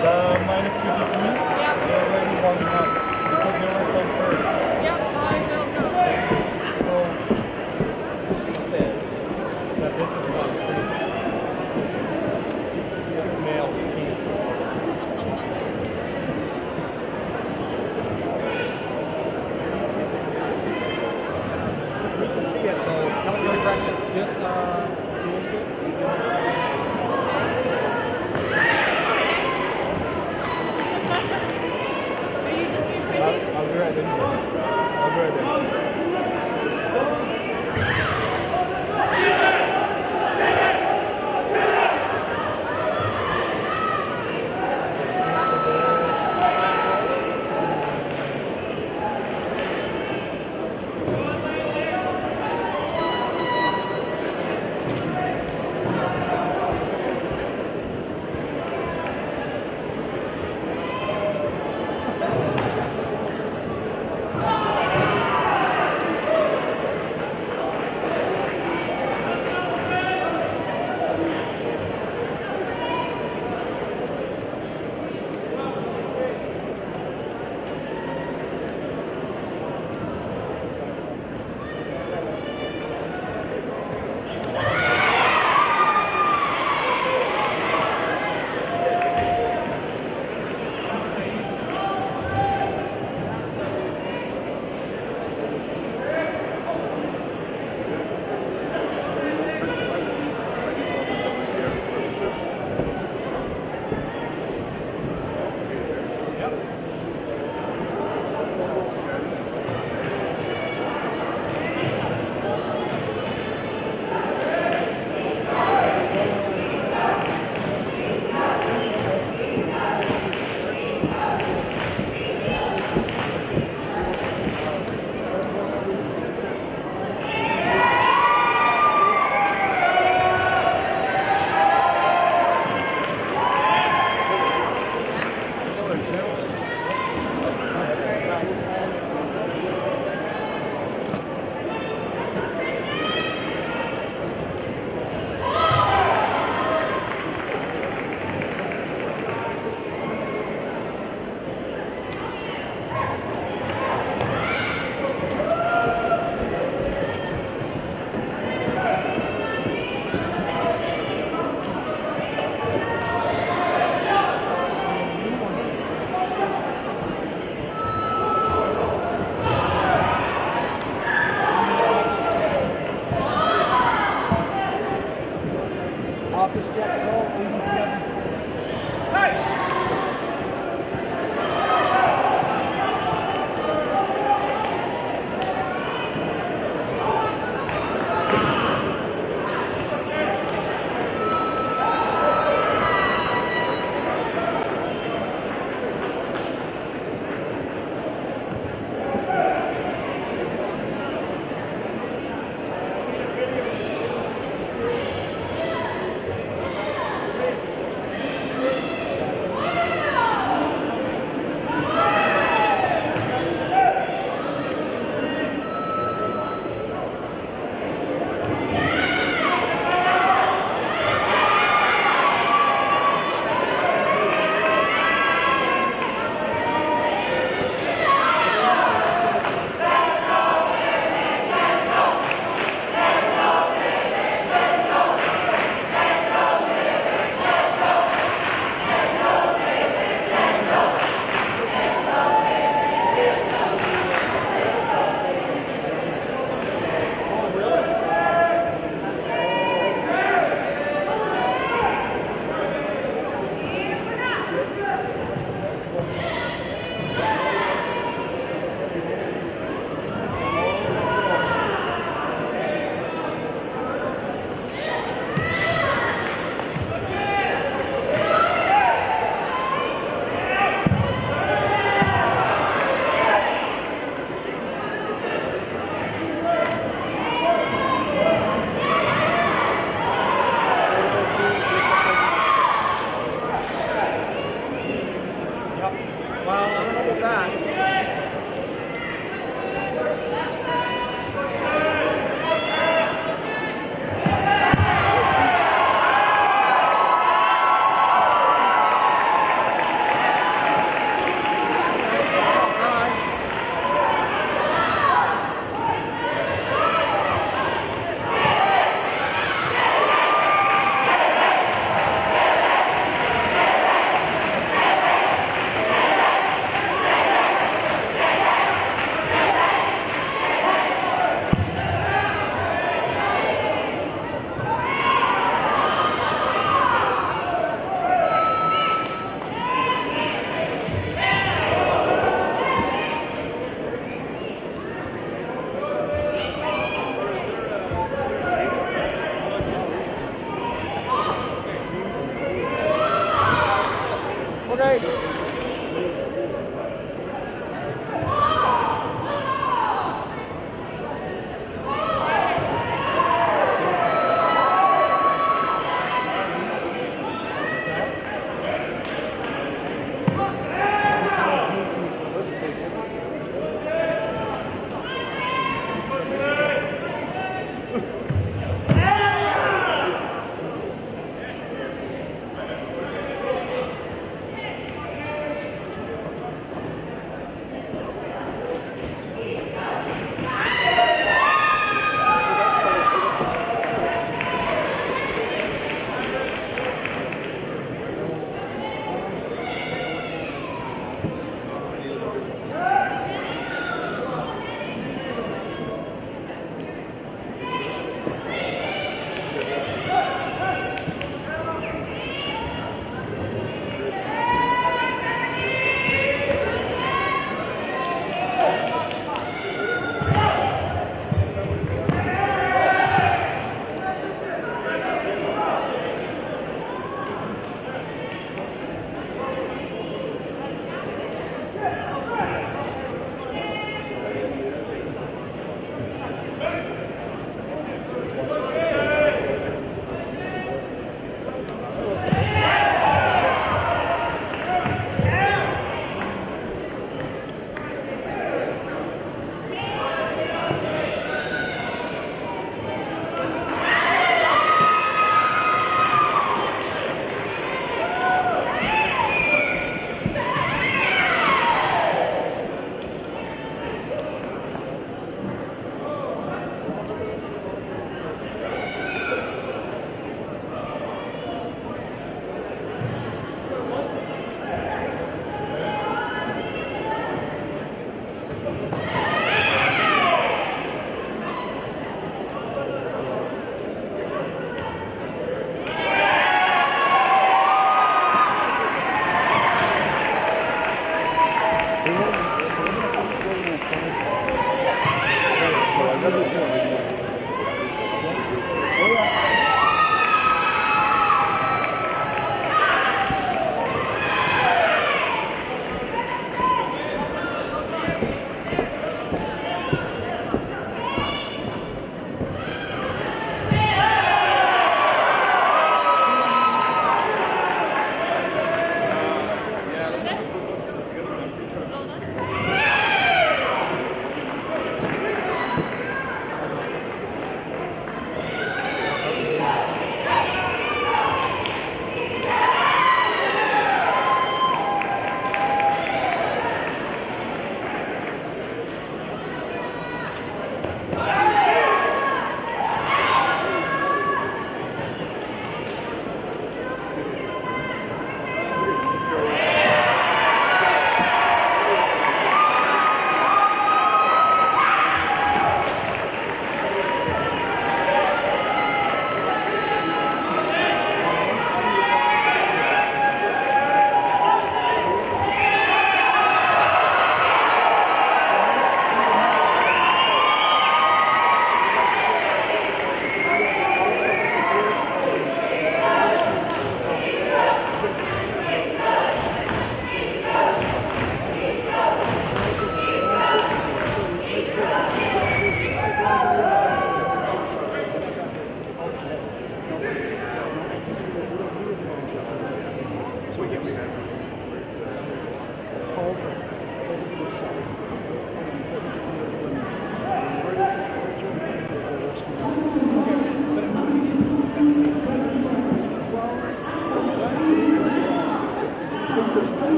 The minus 53, Yep. they're already warming up because they were playing first. Yep, I will go. So she says that this is what male team. We can see it, so come in your direction. Just close it. Are you just reprinting? I'll be right there. I'll be right there. Office check, roll, 87.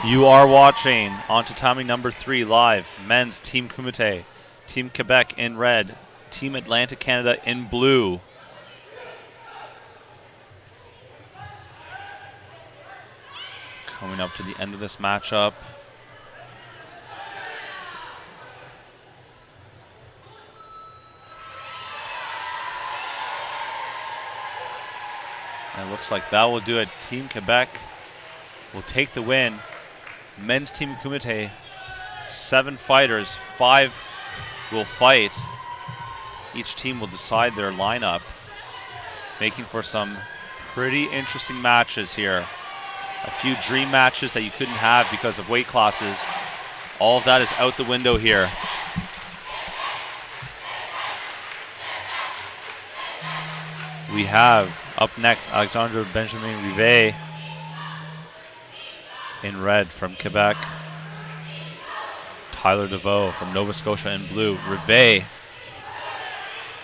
You are watching on Tatami number 3 live. Men's Team Kumite, Team Quebec in red, Team Atlantic Canada in blue. Coming up to the end of this matchup. And it looks like that will do it. Team Quebec will take the win. Men's Team Kumite, 7 fighters, 5 will fight. Each team will decide their lineup, making for some pretty interesting matches here. A few dream matches that you couldn't have because of weight classes. All of that is out the window here. We have up next Alexandre Benjamin Rivet in red from Quebec. Tyler DeVoe from Nova Scotia in blue. Rivet,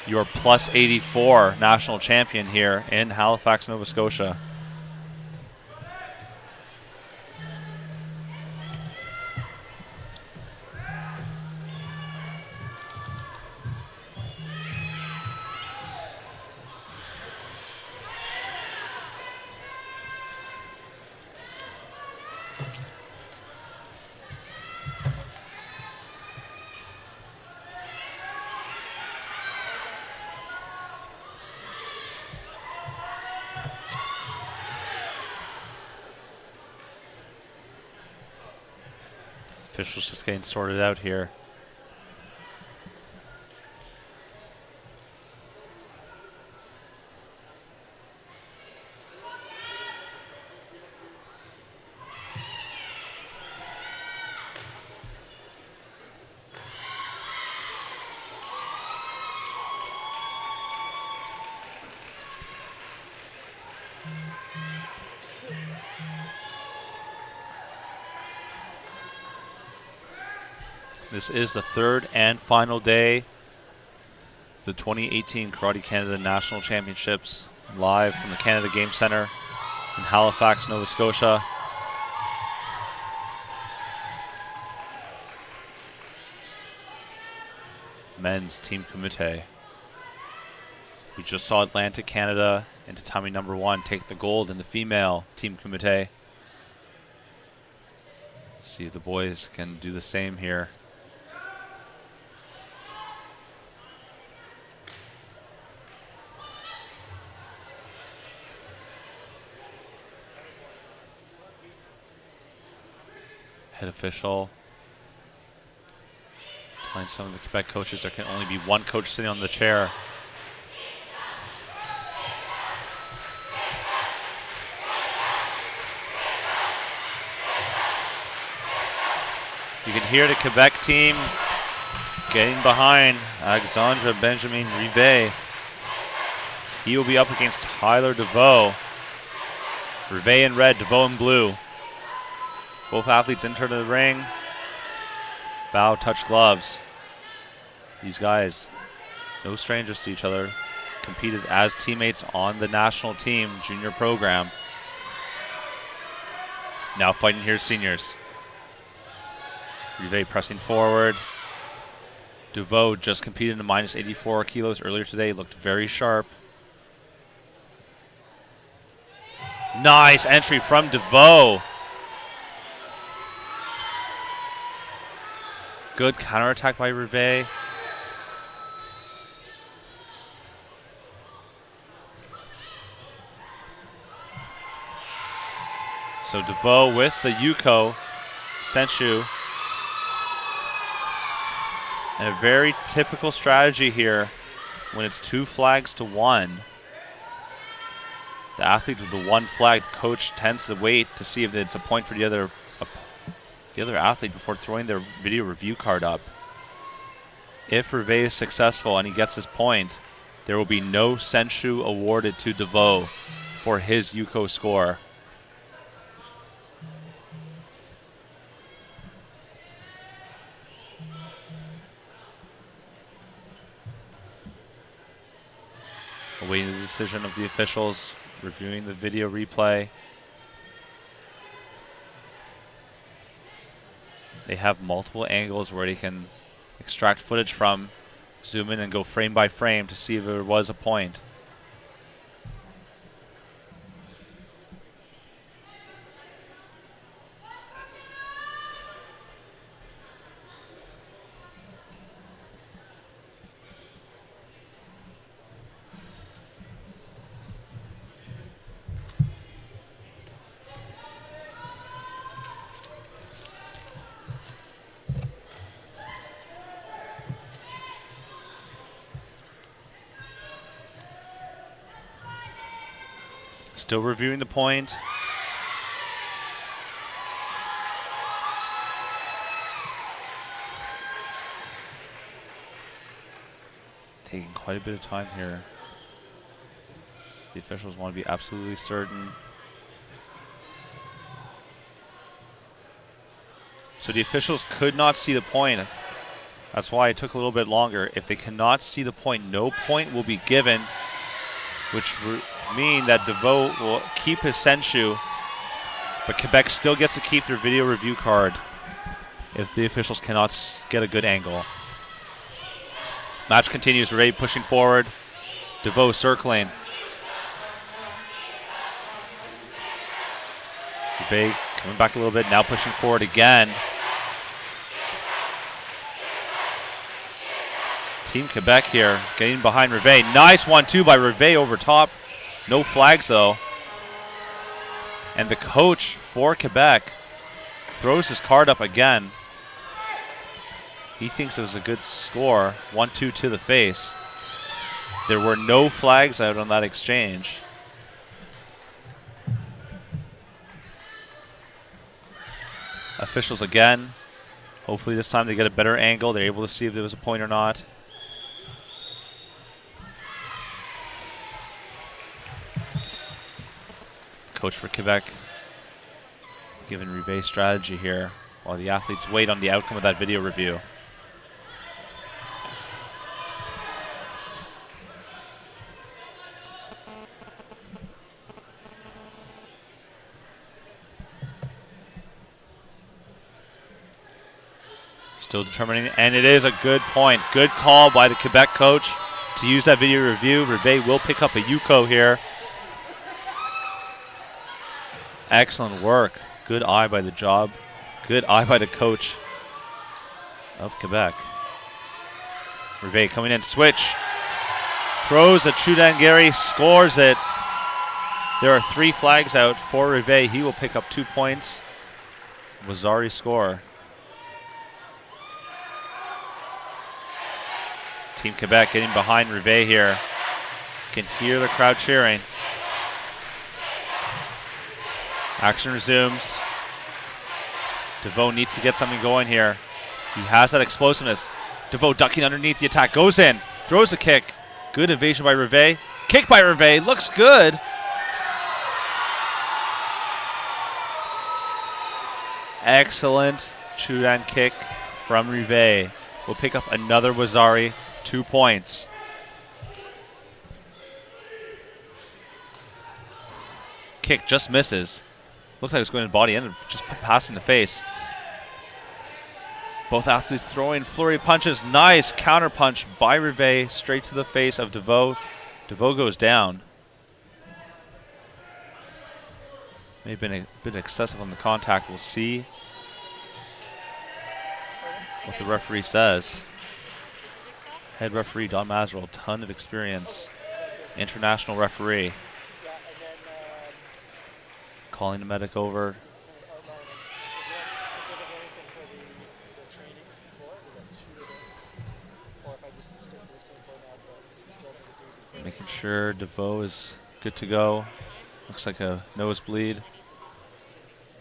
your plus 84 national champion here in Halifax, Nova Scotia. Officials just getting sorted out here. This is the third and final day of the 2018 Karate Canada National Championships, live from the Canada Game Centre in Halifax, Nova Scotia. Men's Team Kumite. We just saw Atlantic Canada and Tatami number 1 take the gold in the female Team Kumite. See if the boys can do the same here. Head official telling some of the Quebec coaches there can only be one coach sitting on the chair. You can hear the Quebec team getting behind Alexandre Benjamin Rivet. He will be up against Tyler DeVoe. Rivet in red, DeVoe in blue. Both athletes enter the ring. Bow, touch gloves. These guys, no strangers to each other, competed as teammates on the national team junior program. Now fighting here, seniors. Rivet pressing forward. DeVoe just competed in the minus 84 kilos earlier today, looked very sharp. Nice entry from DeVoe. Good counterattack by Rivet. So DeVoe with the Yuko Senshu. And a very typical strategy here when it's 2 flags to 1. The athlete with the 1 flag, the coach tends to wait to see if it's a point for the other athlete before throwing their video review card up. If Rivet is successful and he gets his point, there will be no Senshu awarded to DeVoe for his Yuko score. Awaiting the decision of the officials, reviewing the video replay. They have multiple angles where they can extract footage from, zoom in and go frame by frame to see if there was a point. Still reviewing the point. Taking quite a bit of time here. The officials want to be absolutely certain. So the officials could not see the point. That's why it took a little bit longer. If they cannot see the point, no point will be given, which mean that DeVoe will keep his Senshu, but Quebec still gets to keep their video review card if the officials cannot get a good angle. Match continues. Ray pushing forward. DeVoe circling. Ray coming back a little bit, now pushing forward again. Team Quebec here getting behind Rivet. Nice 1-2 by Rivet over top. No flags though. And the coach for Quebec throws his card up again. He thinks it was a good score. 1-2 to the face. There were no flags out on that exchange. Officials again. Hopefully this time they get a better angle. They're able to see if there was a point or not. Coach for Quebec giving Rivet strategy here while the athletes wait on the outcome of that video review. Still determining, and it is a good point. Good call by the Quebec coach to use that video review. Rivet will pick up a Yuko here. Excellent work. Good eye by the job. Good eye by the coach of Quebec. Rivet coming in, switch. Throws a Chudangari, scores it. There are 3 flags out for Rivet. He will pick up 2 points. Wazari score. Team Quebec getting behind Rivet here. You can hear the crowd cheering. Action resumes. DeVoe needs to get something going here. He has that explosiveness. DeVoe ducking underneath the attack. Goes in. Throws a kick. Good evasion by Rivet. Kick by Rivet. Looks good. Excellent Chudan kick from Rivet. We'll pick up another Wazari. 2 points. Kick just misses. Looks like it was going to body end, just passing the face. Both athletes throwing flurry punches. Nice counter punch by Rivet straight to the face of DeVoe. DeVoe goes down. May have been a bit excessive on the contact. We'll see what the referee says. Head referee Don Mazeral, ton of experience. International referee. Calling the medic over. Making sure DeVoe is good to go. Looks like a nosebleed.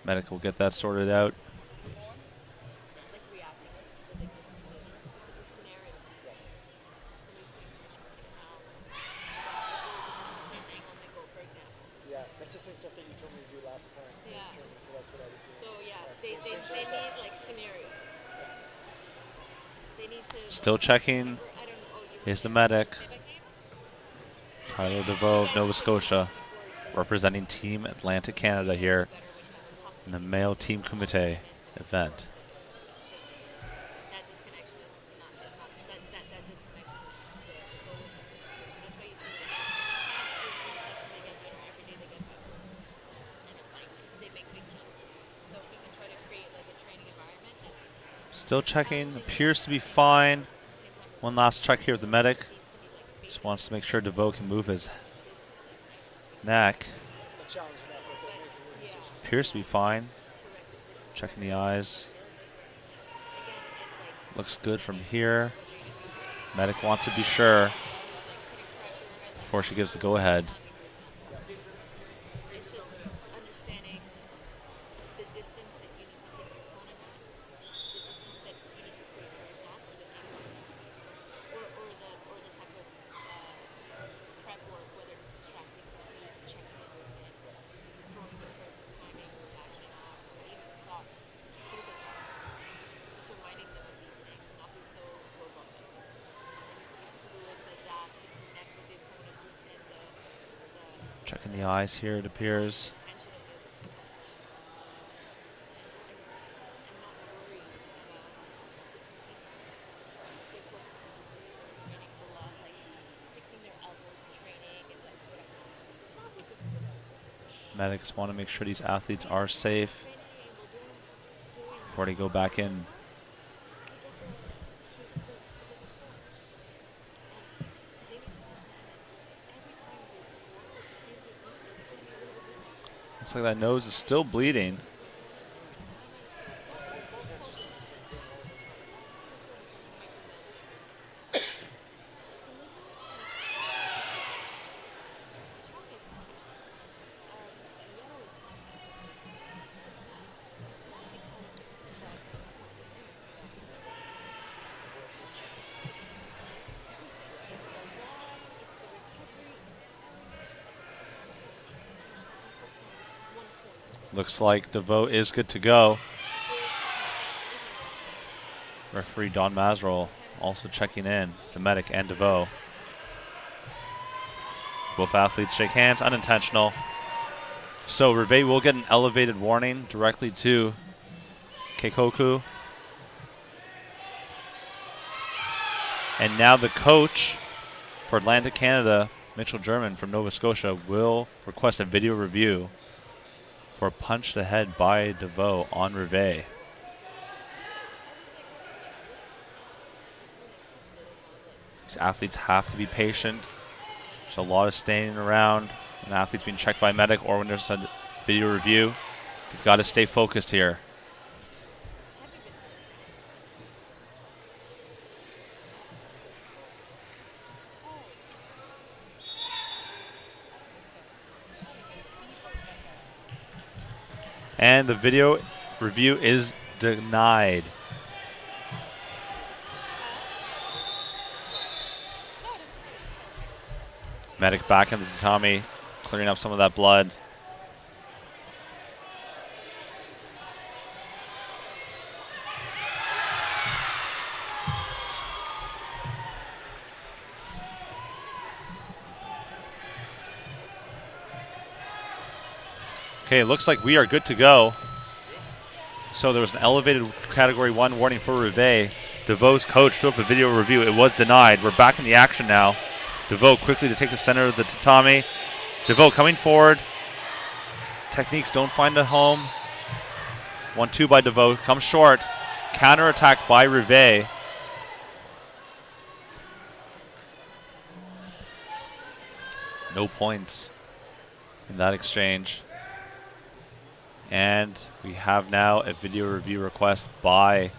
Medic will get that sorted out. That's the same stuff that you told me to do last time. Yeah. So that's what I was doing. So yeah, Same they sort of need stuff. like scenarios. They need to. Still checking I don't know. is the medic. Tyler DeVoe of Nova Scotia, representing Team Atlantic Canada here in the male Team Kumite event. Still checking, appears to be fine. One last check here with the medic. Just wants to make sure DeVoe can move his neck. Appears to be fine. Checking the eyes. Looks good from here. Medic wants to be sure before she gives the go-ahead. It's just understanding the distance that you need to keep your opponent at, the distance that you need to create for yourself, or the or the type of prep work, whether it's distracting sweeps, checking the distance, throwing the person's timing or reaction off, or even thought focus on. Just reminding them of these things and not be so robotic. They need to be fluid, to adapt, to connect with the opponent, understand the Checking the eyes here, it appears. intention of the other person, and just execute and not worry about the technique. They focus on training a lot, like fixing their elbows in training and like whatever. This is not what this is about. Medics want to make sure these athletes are safe Training, we're doing before they go back in. to get the score. And they need to understand that every time they score with the same technique, it's going to be a little bit different. Looks like that nose is still bleeding. Looks like DeVoe is good to go. Referee Don Mazerel also checking in, the medic and DeVoe. Both athletes shake hands, unintentional. So Rive will get an elevated warning directly to Keikoku. And now the coach for Atlantic Canada, Mitchell German from Nova Scotia, will request a video review for a punch to the head by DeVoe on Rive. These athletes have to be patient. There's a lot of standing around when athletes being checked by medic or when there's a video review. You've got to stay focused here. And the video review is denied. Medic back into the tatami, clearing up some of that blood. Okay, it looks like we are good to go. So there was an elevated Category 1 warning for Rive. DeVoe's coach threw up a video review. It was denied. We're back in the action now. DeVoe quickly to take the center of the tatami. DeVoe coming forward. Techniques don't find a home. 1-2 by DeVoe. Comes short. Counter attack by Rive. No points in that exchange. And we have now a video review request by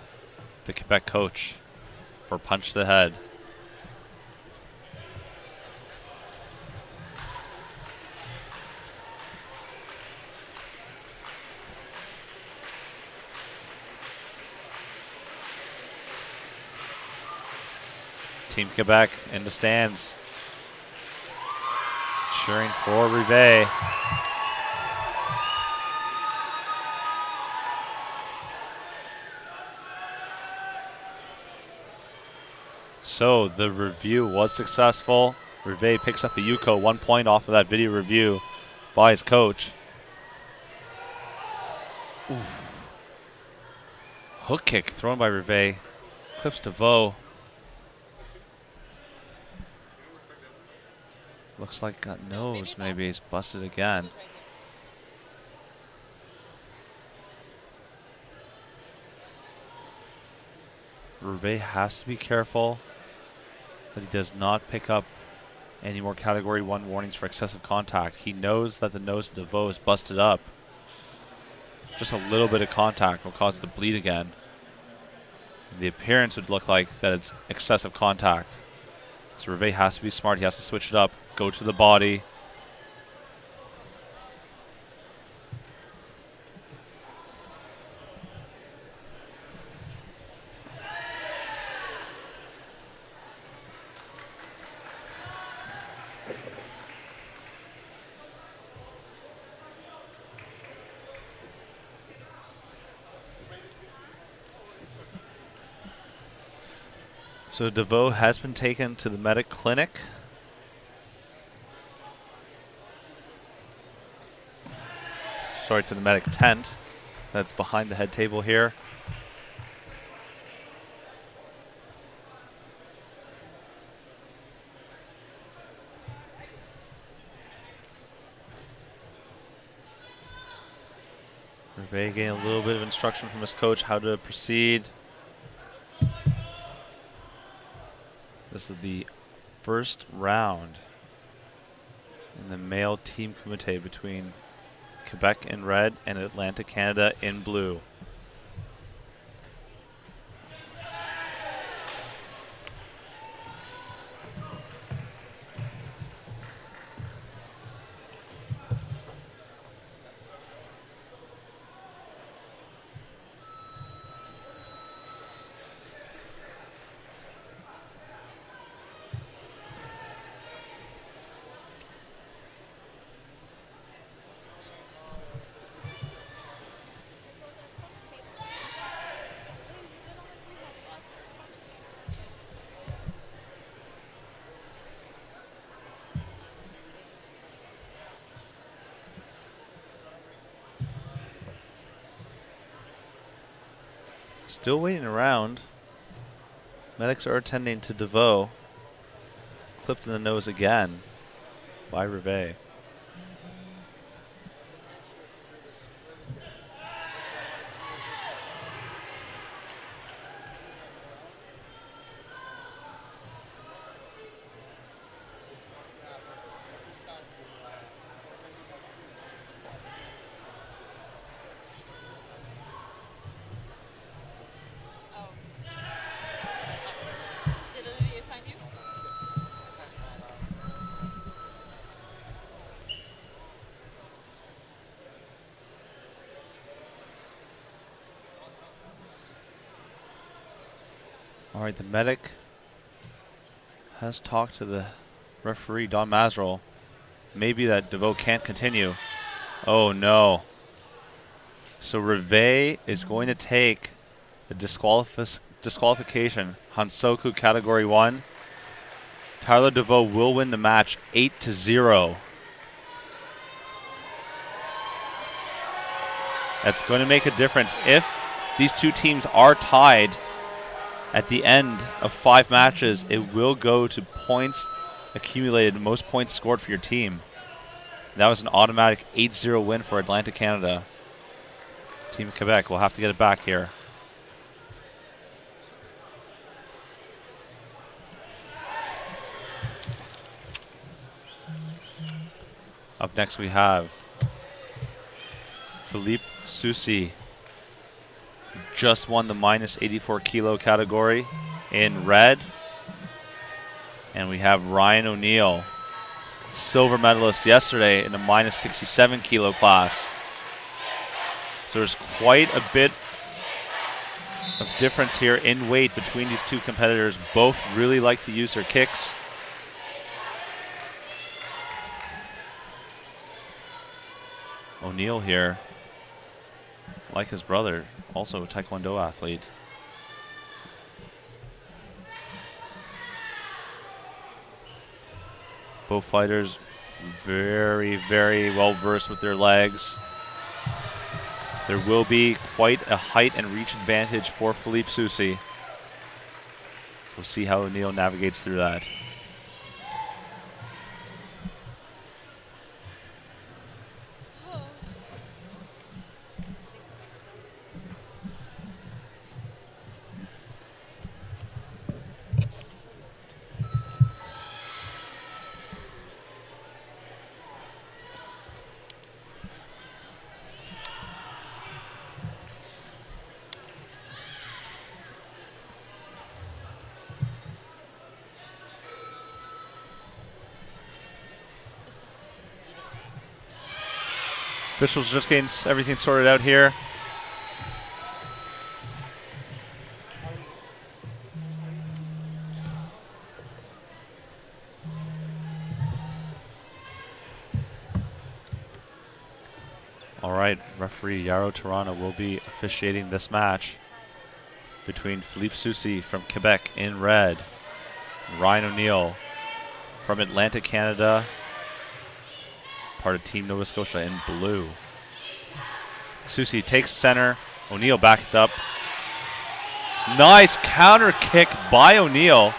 the Quebec coach for punch to the head. Team Quebec in the stands, cheering for Rive. So the review was successful. Rive picks up a Yuko, 1 point off of that video review by his coach. Ooh. Hook kick thrown by Rive. Clips DeVoe. Looks like got nose, maybe he's busted again. Hervé has to be careful that he does not pick up any more Category 1 warnings for excessive contact. He knows that the nose of DeVoe is busted up. Just a little bit of contact will cause it to bleed again. And the appearance would look like that it's excessive contact. So Hervé has to be smart. He has to switch it up, go to the body. So DeVoe has been taken to the medic clinic. Sorry, to the medic tent that's behind the head table here. Hervé getting a little bit of instruction from his coach how to proceed. This is the first round in the male team kumite between Quebec in red and Atlantic Canada in blue. Still waiting around. Medics are attending to DeVoe. Clipped in the nose again by Hervé. Did Olivier find you? All right, the medic has talked to the referee, Don Mazerow. Maybe that DeVoe can't continue. Oh, no. So Hervé is going to take the disqualification. Hansoku Category 1. Tyler DeVoe will win the match 8-0. That's going to make a difference. If these two teams are tied at the end of 5 matches, it will go to points accumulated, most points scored for your team. That was an automatic 8-0 win for Atlantic Canada. Team Quebec will have to get it back here. Up next we have Philippe Soucy. Just won the minus 84 kilo category in red. And we have Ryan O'Neill, silver medalist yesterday in the minus 67 kilo class. So there's quite a bit of difference here in weight between these two competitors. Both really like to use their kicks. O'Neill here, like his brother, also a Taekwondo athlete. Both fighters very, very well versed with their legs. There will be quite a height and reach advantage for Philippe Soucy. We'll see how O'Neill navigates through that. Officials just getting everything sorted out here. All right, referee Yaro Toronto will be officiating this match between Philippe Soucy from Quebec in red, and Ryan O'Neill from Atlantic, Canada, part of Team Nova Scotia in blue. Soucy takes center, O'Neill backed up. Nice counter kick by O'Neill,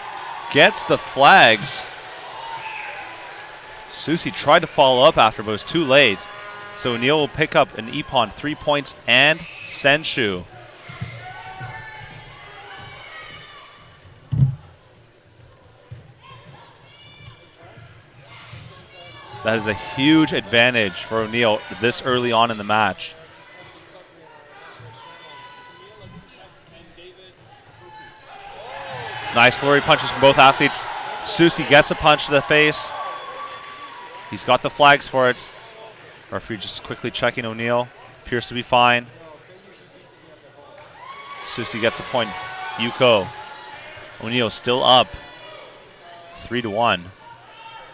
gets the flags. Soucy tried to follow up after, but it was too late. So O'Neill will pick up an Ippon, 3 points, and Senshu. That is a huge advantage for O'Neill this early on in the match. Nice flurry punches from both athletes. Soucy gets a punch to the face. He's got the flags for it. Referee just quickly checking O'Neill. Appears to be fine. Soucy gets a point. Yuko. O'Neill still up 3-1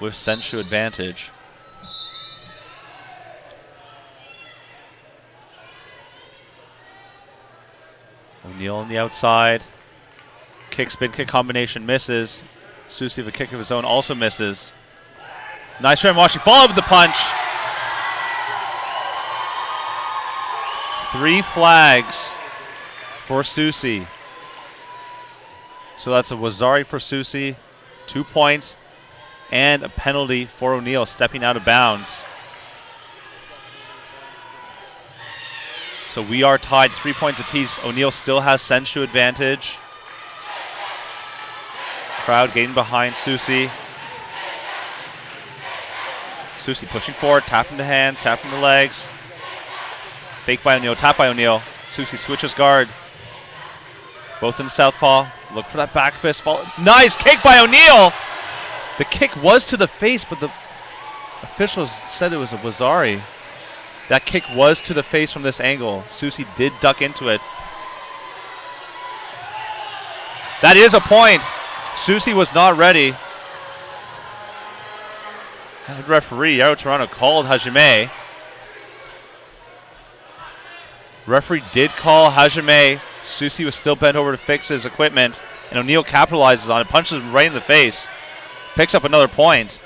with Senshu advantage. O'Neill on the outside. Kick, spin, kick combination misses. Soucy with a kick of his own also misses. Nice try, Mashi followed with the punch. 3 flags for Soucy. So that's a Wazari for Soucy, 2 points, and a penalty for O'Neill stepping out of bounds. So we are tied 3 points apiece. O'Neill still has Senshu advantage. Crowd getting behind Soucy. Soucy pushing forward, tapping the hand, tapping the legs. Fake by O'Neill, tap by O'Neill. Soucy switches guard. Both in southpaw. Look for that back fist. Nice kick by O'Neill! The kick was to the face, but the officials said it was a Wazari. That kick was to the face from this angle. Soucy did duck into it. That is a point. Soucy was not ready. Head referee Yaro Toronto called Hajime. Referee did call Hajime. Soucy was still bent over to fix his equipment, and O'Neill capitalizes on it, punches him right in the face. Picks up another point.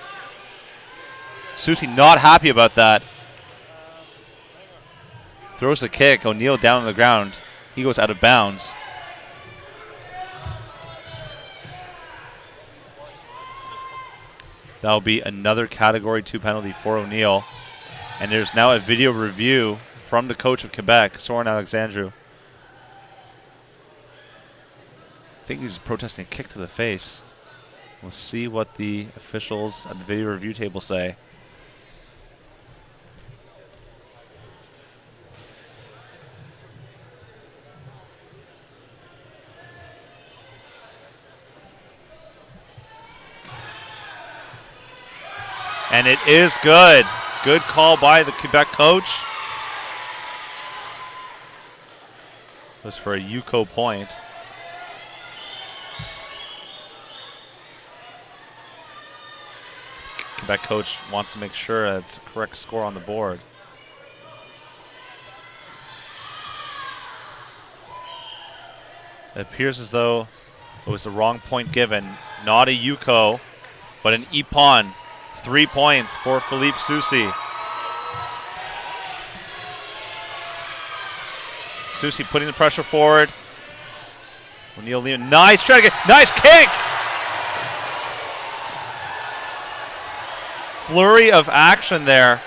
Soucy not happy about that. Throws the kick. O'Neill down on the ground. He goes out of bounds. That will be another Category 2 penalty for O'Neill. And there's now a video review from the coach of Quebec, Soren Alexandru. I think he's protesting a kick to the face. We'll see what the officials at the video review table say. And it is good. Good call by the Quebec coach. It was for a Yuko point. Quebec coach wants to make sure that's a correct score on the board. It appears as though it was the wrong point given. Not a Yuko, but an Ippon. 3 points for Philippe Soucy. Soucy putting the pressure forward. O'Neill, nice try to get, nice kick! Flurry of action there.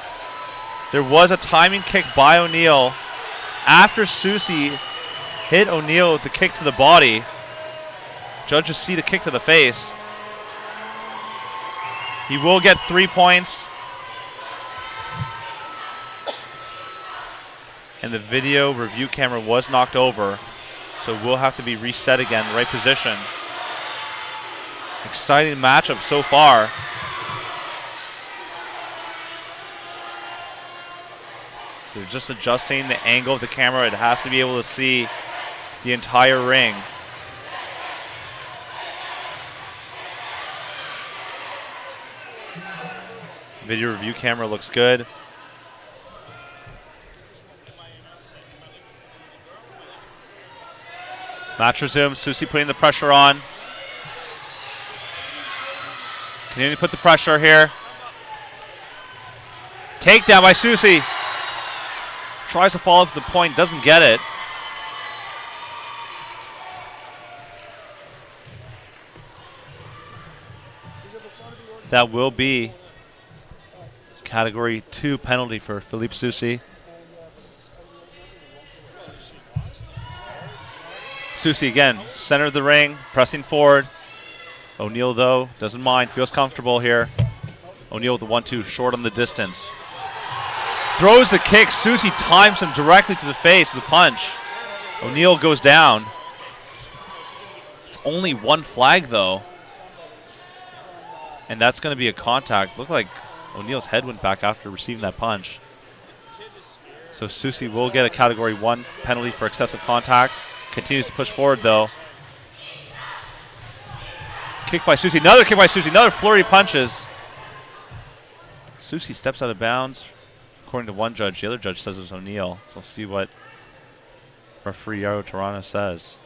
There was a timing kick by O'Neill after Soucy hit O'Neill with the kick to the body. Judges see the kick to the face. He will get 3 points. And the video review camera was knocked over, so will have to be reset again, right position. Exciting matchup so far. They're just adjusting the angle of the camera. It has to be able to see the entire ring. Video review camera looks good. Match resumes. Susi putting the pressure on. Continuing to put the pressure here. Takedown by Susi. Tries to follow up to the point, doesn't get it. That will be category 2 penalty for Philippe Susi. Susi again, center of the ring, pressing forward. O'Neal, though, doesn't mind, feels comfortable here. O'Neal with the 1-2, short on the distance. Throws the kick. Susi times him directly to the face with a punch. O'Neal goes down. It's only one flag, though. And that's going to be a contact. Looked like O'Neal's head went back after receiving that punch. So Susi will get a category 1 penalty for excessive contact. Continues to push forward, though. Kick by Susi. Another kick by Susi. Another flurry of punches. Susi steps out of bounds. According to one judge, the other judge says it was O'Neal. So we'll see what referee Yaro Tirana says.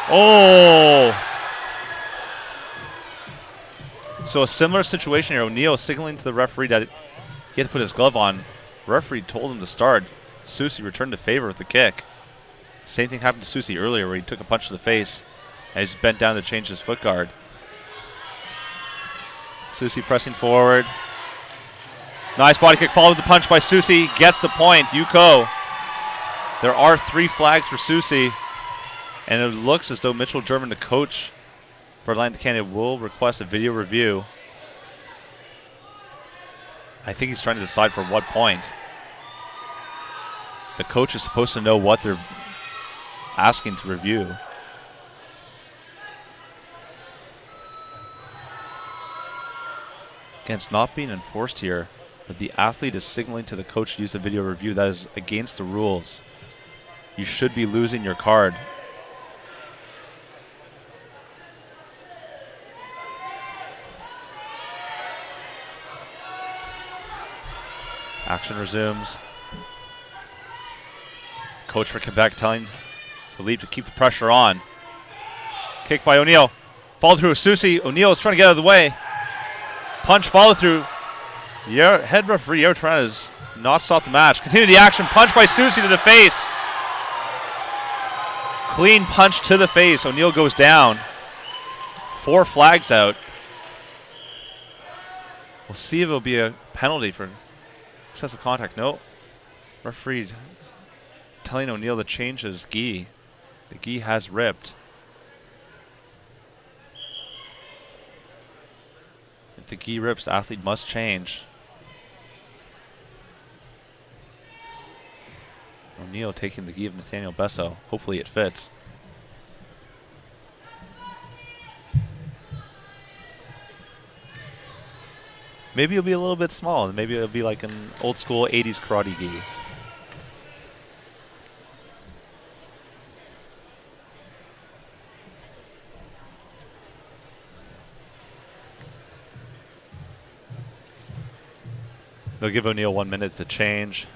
Oh! So a similar situation here. O'Neal signaling to the referee that he had to put his glove on. Referee told him to start. Susi returned to favor with the kick. Same thing happened to Susi earlier where he took a punch to the face and he's bent down to change his foot guard. Susi pressing forward. Nice body kick followed with the punch by Susi. Gets the point. Yuko. There are 3 flags for Susi. And it looks as though Mitchell German, the coach for Atlantic Canada, will request a video review. I think he's trying to decide for what point. The coach is supposed to know what they're asking to review. Again, it's not being enforced here, but the athlete is signaling to the coach to use a video review. That is against the rules. You should be losing your card. Action resumes. Coach for Quebec telling Philippe to keep the pressure on. Kick by O'Neal. Follow through with Susi. O'Neal is trying to get out of the way. Punch follow through. Head referee Yaro Tirana has not stopped the match. Continue the action. Punch by Susi to the face. Clean punch to the face. O'Neal goes down. 4 flags out. We'll see if it'll be a penalty for excessive contact. No. Referee telling O'Neal to change his gi. The gi has ripped. If the gi rips, the athlete must change. O'Neal taking the gi of Nathaniel Besso. Hopefully it fits. Maybe it'll be a little bit small. Maybe it'll be like an old school 80s karate gi. They'll give O'Neal 1 minute to change.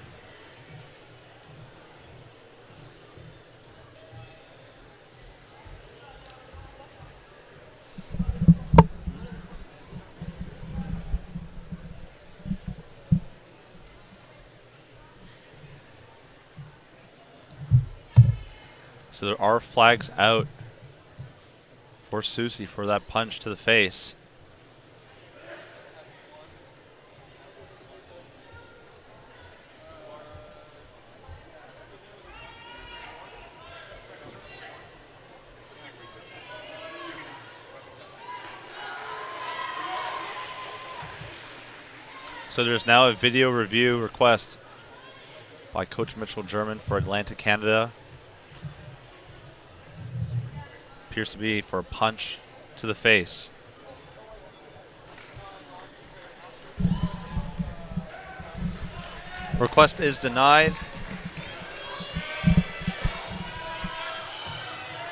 So there are flags out for Susi for that punch to the face. So there's now a video review request by Coach Mitchell German for Atlantic Canada. Appears to be for a punch to the face. Request is denied.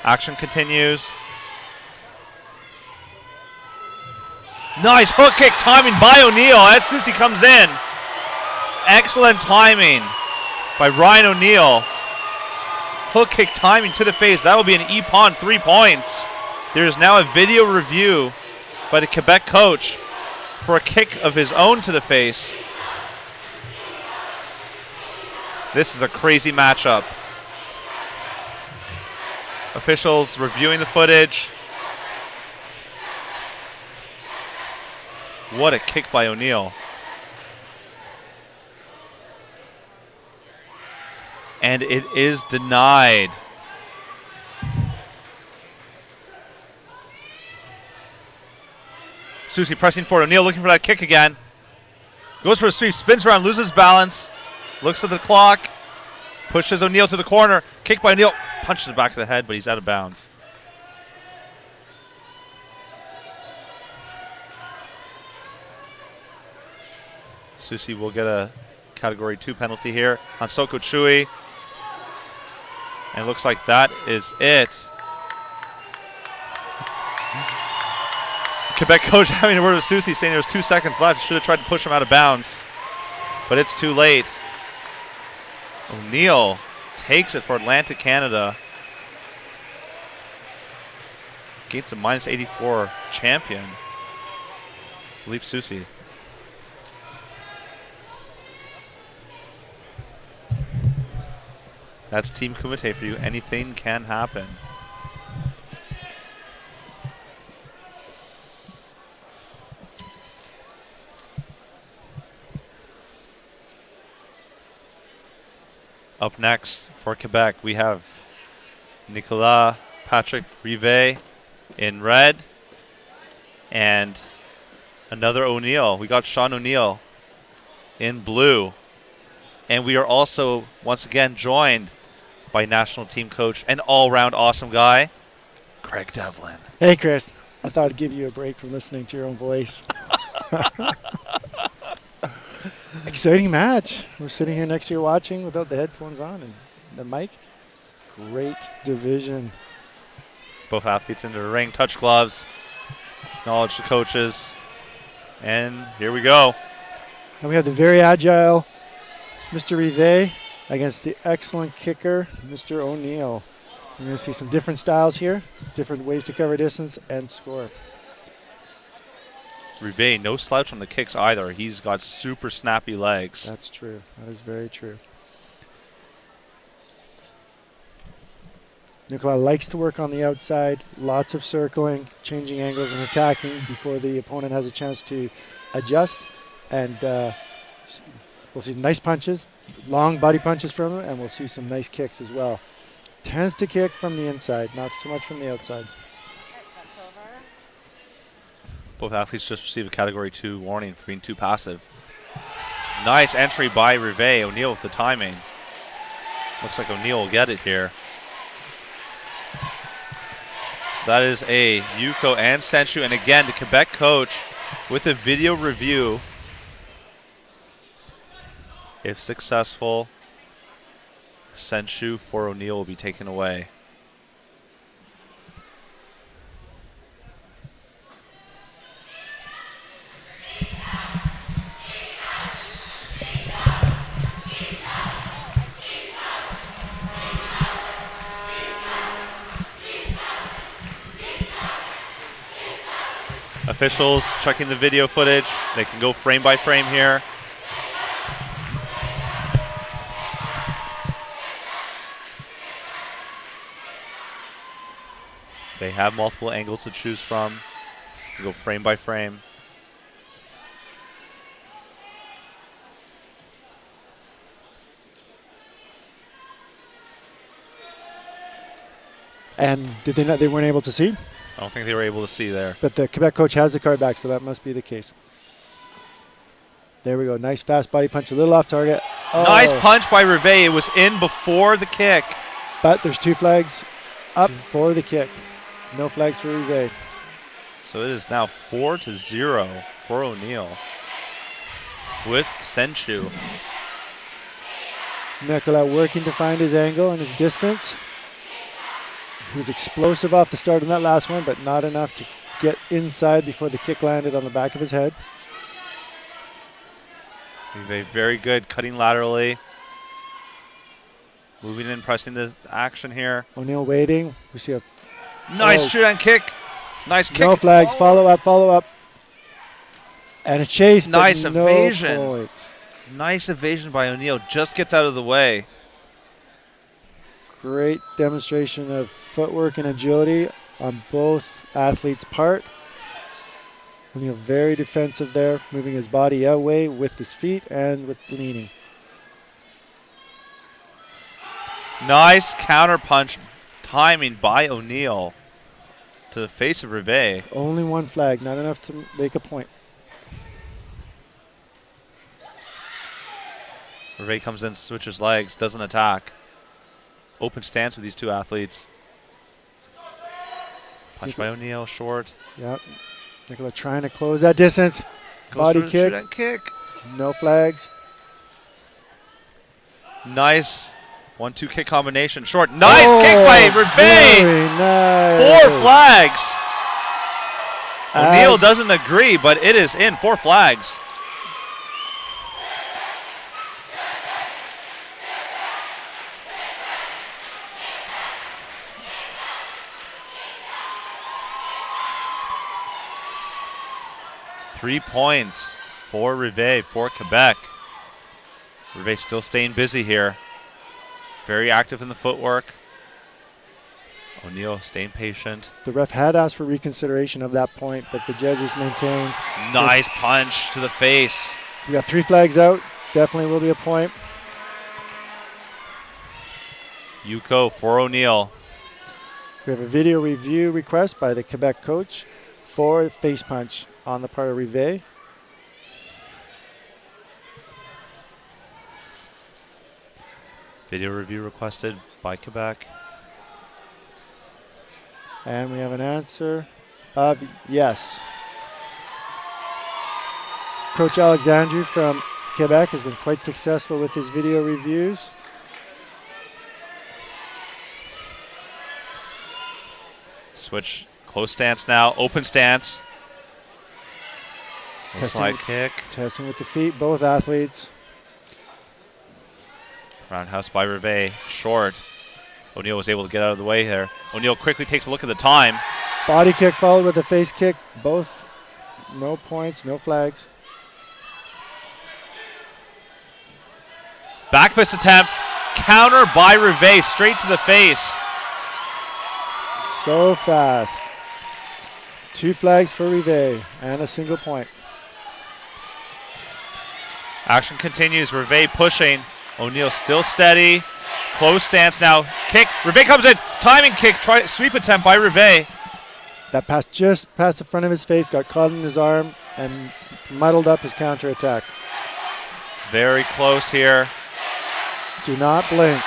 Action continues. Nice hook kick timing by O'Neal as Susie comes in. Excellent timing by Ryan O'Neal. Hook kick timing to the face. That will be an Epon 3 points. There is now a video review by the Quebec coach for a kick of his own to the face. This is a crazy matchup. Officials reviewing the footage. What a kick by O'Neal. And it is denied. Susie pressing forward. O'Neal looking for that kick again. Goes for a sweep, spins around, loses balance. Looks at the clock. Pushes O'Neal to the corner. Kick by O'Neal. Punch to the back of the head, but he's out of bounds. Susie will get a Category 2 penalty here on Soko Chui. And it looks like that is it. Quebec coach having a word with Susie saying there was 2 seconds left. Should have tried to push him out of bounds. But it's too late. O'Neal takes it for Atlantic Canada. Against the minus 84 champion, Philippe Susie. That's Team Kumite for you. Anything can happen. Up next for Quebec, we have Nicolas Patrick Rivet in red and another O'Neal. We got Sean O'Neal in blue. And we are also, once again, joined by national team coach and all-round awesome guy, Craig Devlin. Hey, Chris. I thought I'd give you a break from listening to your own voice. Exciting match. We're sitting here next to you watching without the headphones on and the mic. Great division. Both athletes into the ring, touch gloves, acknowledge the coaches, and here we go. And we have the very agile Mr. Rivet against the excellent kicker, Mr. O'Neal. We're going to see some different styles here, different ways to cover distance and score. Rivet, no slouch on the kicks either. He's got super snappy legs. That's true. That is very true. Nicola likes to work on the outside, lots of circling, changing angles and attacking before the opponent has a chance to adjust. And we'll see nice punches, long body punches from him, and we'll see some nice kicks as well. Tends to kick from the inside, not so much from the outside. Both athletes just received a Category 2 warning for being too passive. Nice entry by Rivet. O'Neal with the timing. Looks like O'Neal will get it here. So that is a Yuko and Senshu. And again, the Quebec coach with a video review. If successful, Senshu for O'Neal will be taken away. Officials checking the video footage. They can go frame by frame here. They have multiple angles to choose from. Go frame by frame. And did they not? They weren't able to see? I don't think they were able to see there. But the Quebec coach has the card back, so that must be the case. There we go. Nice fast body punch, a little off target. Oh. Nice punch by Rivet. It was in before the kick. But there's 2 flags up for the kick. No flags for Rivet. So it is now 4-0 for O'Neal with Senshu. Mekala working to find his angle and his distance. He was explosive off the start in that last one, but not enough to get inside before the kick landed on the back of his head. Very good, cutting laterally. Moving in, pressing the action here. O'Neill waiting. We see a Nice shoot and kick. Nice kick. no flags. Follow up. And a chase. Nice but no evasion. point. Nice evasion by O'Neill. Just gets out of the way. Great demonstration of footwork and agility on both athletes' part. O'Neill very defensive there, moving his body away with his feet and with leaning. Nice counter punch timing by O'Neill to the face of Rivet. Only one flag, not enough to make a point. Rivet comes in, switches legs, doesn't attack. Open stance with these two athletes. Punch by O'Neill, short. Yep. Nicola trying to close that distance. Goes Body for the kick. shoot and kick. No flags. Nice 1-2 kick combination. Short. Nice kick by Rivet. Very nice. 4 flags. O'Neill As- doesn't agree, but it is in. 4 flags. Three points for Rivet, for Quebec. Rivet still staying busy here. Very active in the footwork. O'Neill staying patient. The ref had asked for reconsideration of that point, but the judges maintained. Nice punch to the face. We got 3 flags out. Definitely will be a point. Yuko for O'Neill. We have a video review request by the Quebec coach for face punch on the part of Rivet. Video review requested by Quebec. And we have an answer of yes. Coach Alexandru from Quebec has been quite successful with his video reviews. Switch, close stance now, open stance. Slide kick. Testing with the feet, both athletes. Roundhouse by Rivet, short. O'Neill was able to get out of the way here. O'Neill quickly takes a look at the time. Body kick followed with a face kick. Both no points, no flags. Back fist attempt, counter by Rivet, straight to the face. So fast. 2 flags for Rivet and a single point. Action continues, Rivet pushing. O'Neill still steady. Close stance now. Kick. Rivet comes in. Timing kick. Sweep attempt by Rivet. That pass just past the front of his face, got caught in his arm and muddled up his counterattack. Very close here. Do not blink.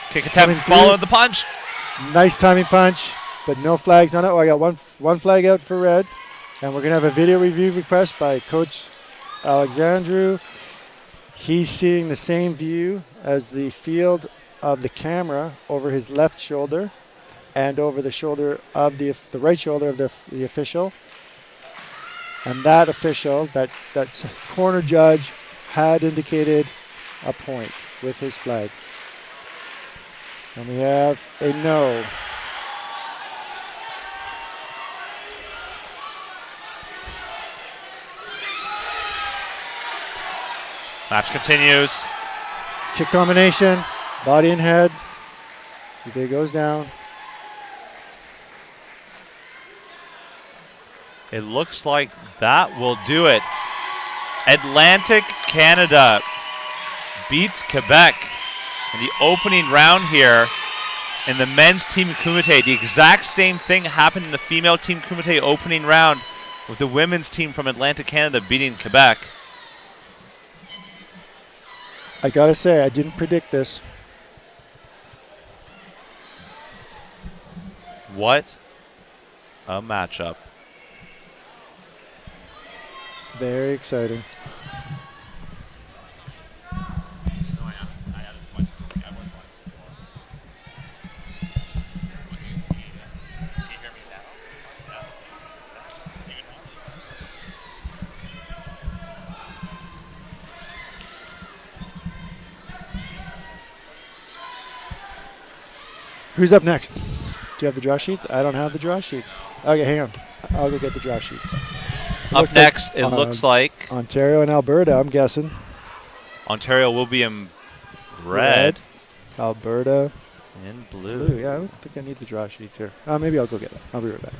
Kick attempt. Coming through. Follow the punch. Nice timing punch, but no flags on it. Oh, I got one flag out for red. And we're going to have a video review request by Coach Alexandru. He's seeing the same view as the field of the camera over his left shoulder and over the shoulder of the right shoulder of the official. And that official, that corner judge, had indicated a point with his flag. And we have a no. Match continues. Kick combination, body and head. Rivet goes down. It looks like that will do it. Atlantic Canada beats Quebec in the opening round here in the men's team kumite. The exact same thing happened in the female team kumite opening round with the women's team from Atlantic Canada beating Quebec. I gotta say, I didn't predict this. What a matchup. Very exciting. Who's up next? Do you have the draw sheets? I don't have the draw sheets. Okay, hang on. I'll go get the draw sheets. Up next, it looks like Ontario and Alberta, I'm guessing. Ontario will be in red. Alberta In blue. blue. Yeah, I don't think I need the draw sheets here. Maybe I'll go get them. I'll be right back.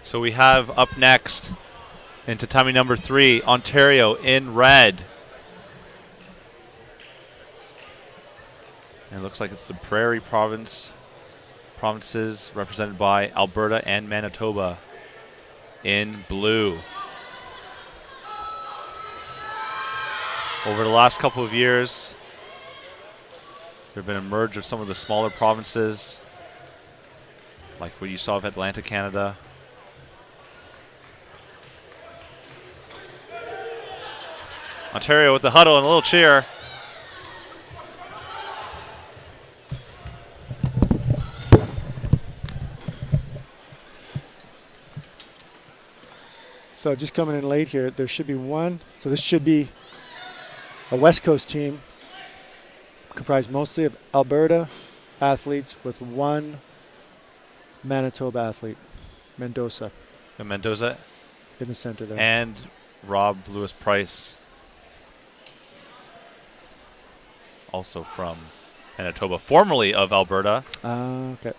So we have up next in tatami number 3, Ontario in red. And it looks like it's the Prairie provinces represented by Alberta and Manitoba in blue. Over the last couple of years, there have been a merge of some of the smaller provinces, like what you saw of Atlantic Canada. Ontario with the huddle and a little cheer. So just coming in late here, there should be one. So this should be a West Coast team comprised mostly of Alberta athletes with one Manitoba athlete, Mendoza, And Mendoza in the center there. and Rob Lewis Price, also from Manitoba, formerly of Alberta. Okay.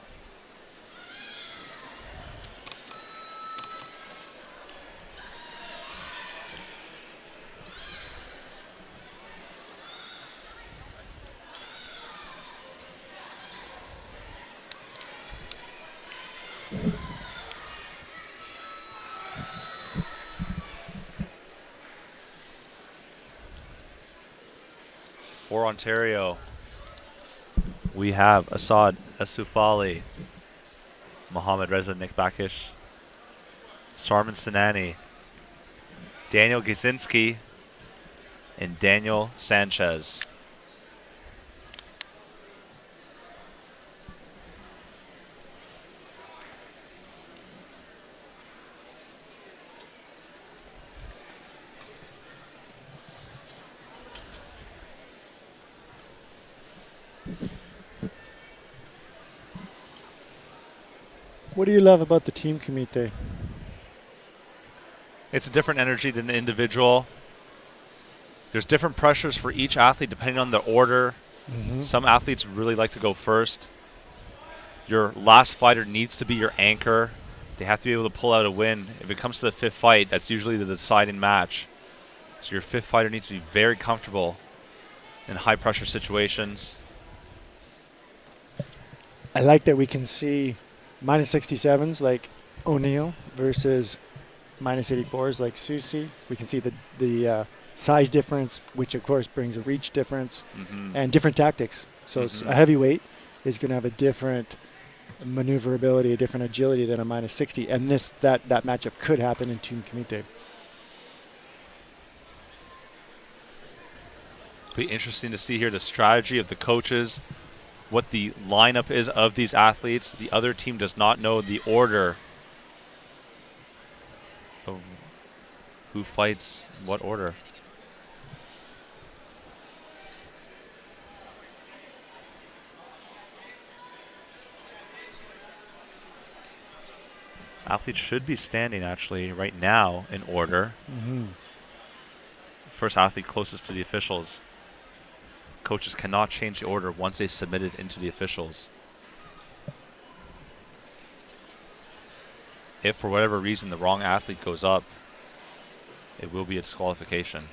For Ontario, we have Assad Asufali, Mohamed Reza Nikbakish, Sarman Sinani, Daniel Gizinski, and Daniel Sanchez. What do you love about the team comité? It's a different energy than the individual. There's different pressures for each athlete depending on the order. Some athletes really like to go first. Your last fighter needs to be your anchor. They have to be able to pull out a win. If it comes to the fifth fight, that's usually the deciding match. So your fifth fighter needs to be very comfortable in high pressure situations. I like that we can see minus 67s like O'Neill versus minus 84s like Susi. We can see the size difference, which of course brings a reach difference and different tactics. So a heavyweight is going to have a different maneuverability, a different agility than a minus 60. And that matchup could happen in Team Comité. It'll be interesting to see here the strategy of the coaches, what the lineup is of these athletes. The other team does not know the order of who fights in what order. Athletes should be standing actually right now in order. First athlete closest to the officials. Coaches cannot change the order once they submit it into the officials. If for whatever reason the wrong athlete goes up, it will be a disqualification.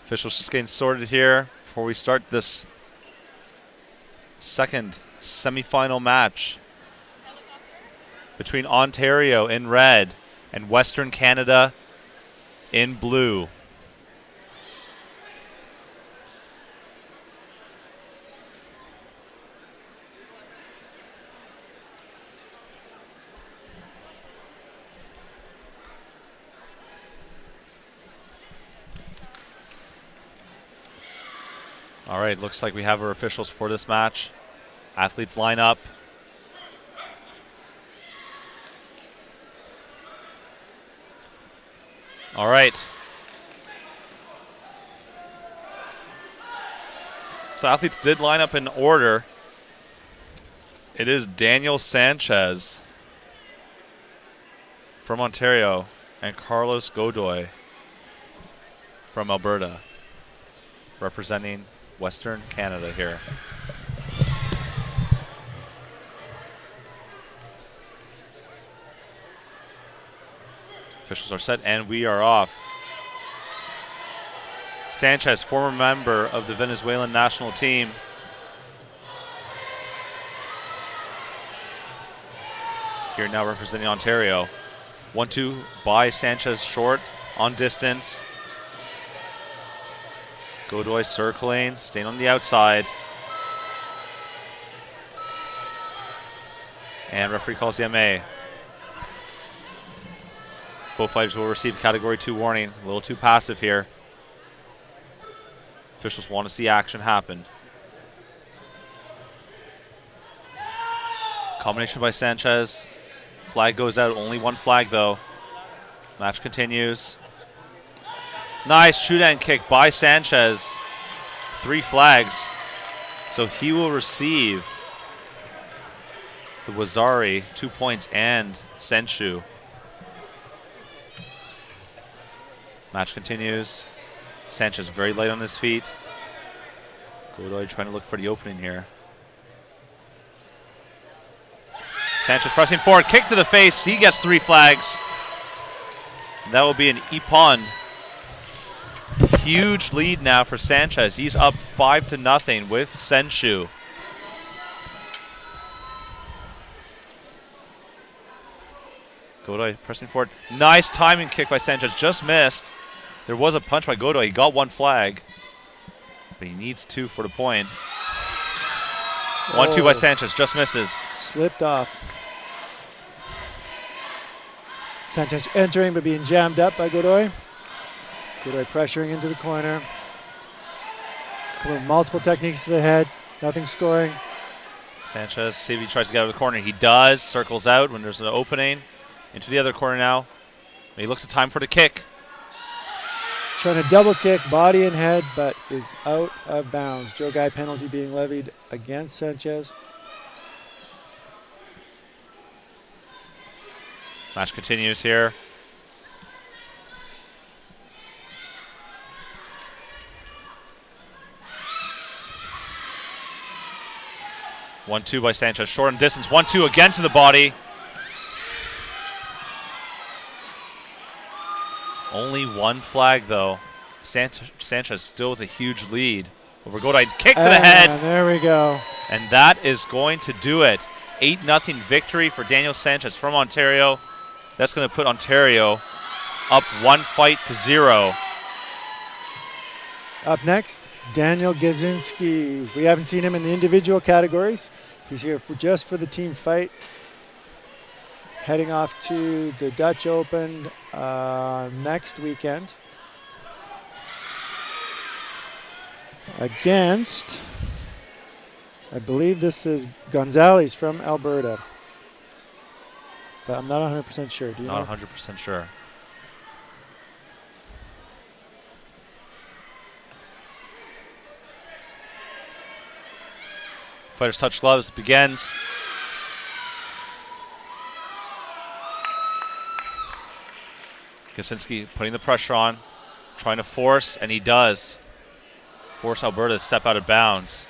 Officials just getting sorted here before we start this second semifinal match between Ontario in red and Western Canada in blue. All right, looks like we have our officials for this match. Athletes line up. All right. So athletes did line up in order. It is Daniel Sanchez from Ontario and Carlos Godoy from Alberta, representing Western Canada here. Officials are set and we are off. Sanchez, former member of the Venezuelan national team. Here now representing Ontario. 1-2 by Sanchez, short on distance. Godoy circling, staying on the outside. And referee calls the MA. Both fighters will receive Category 2 warning. A little too passive here. Officials want to see action happen. Combination by Sanchez. Flag goes out. Only one flag, though. Match continues. Nice shoot-and kick by Sanchez. 3 flags. So he will receive the Wazari 2 points and Senshu. Match continues. Sanchez very light on his feet. Godoy trying to look for the opening here. Sanchez pressing forward, kick to the face. He gets 3 flags. And that will be an Ippon. Huge lead now for Sanchez. He's up 5-0 with Senshu. Godoy pressing forward. Nice timing kick by Sanchez. Just missed. There was a punch by Godoy. He got 1 flag. But he needs 2 for the point. 1-2 by Sanchez. Just misses. Slipped off. Sanchez entering but being jammed up by Godoy. Godoy pressuring into the corner. Multiple techniques to the head. Nothing scoring. Sanchez, see if he tries to get out of the corner. He does. Circles out when there's an opening. Into the other corner now. He looks at time for the kick. Trying to double kick, body and head, but is out of bounds. Joe Guy penalty being levied against Sanchez. Match continues here. One-two by Sanchez, short and distance. 1-2 again to the body. Only 1 flag, though. Sanchez still with a huge lead over Godoy. Kick to the head. There we go. And that is going to do it. 8-0 victory for Daniel Sanchez from Ontario. That's going to put Ontario up 1-0. Up next, Daniel Gazinski. We haven't seen him in the individual categories. He's here just for the team fight. Heading off to the Dutch Open next weekend against, I believe this is Gonzalez from Alberta, but I'm not 100% sure. Do you Not know? 100% sure. Fighters touch gloves, begins. Kaczynski putting the pressure on, trying to force, and he does. Force Alberta to step out of bounds.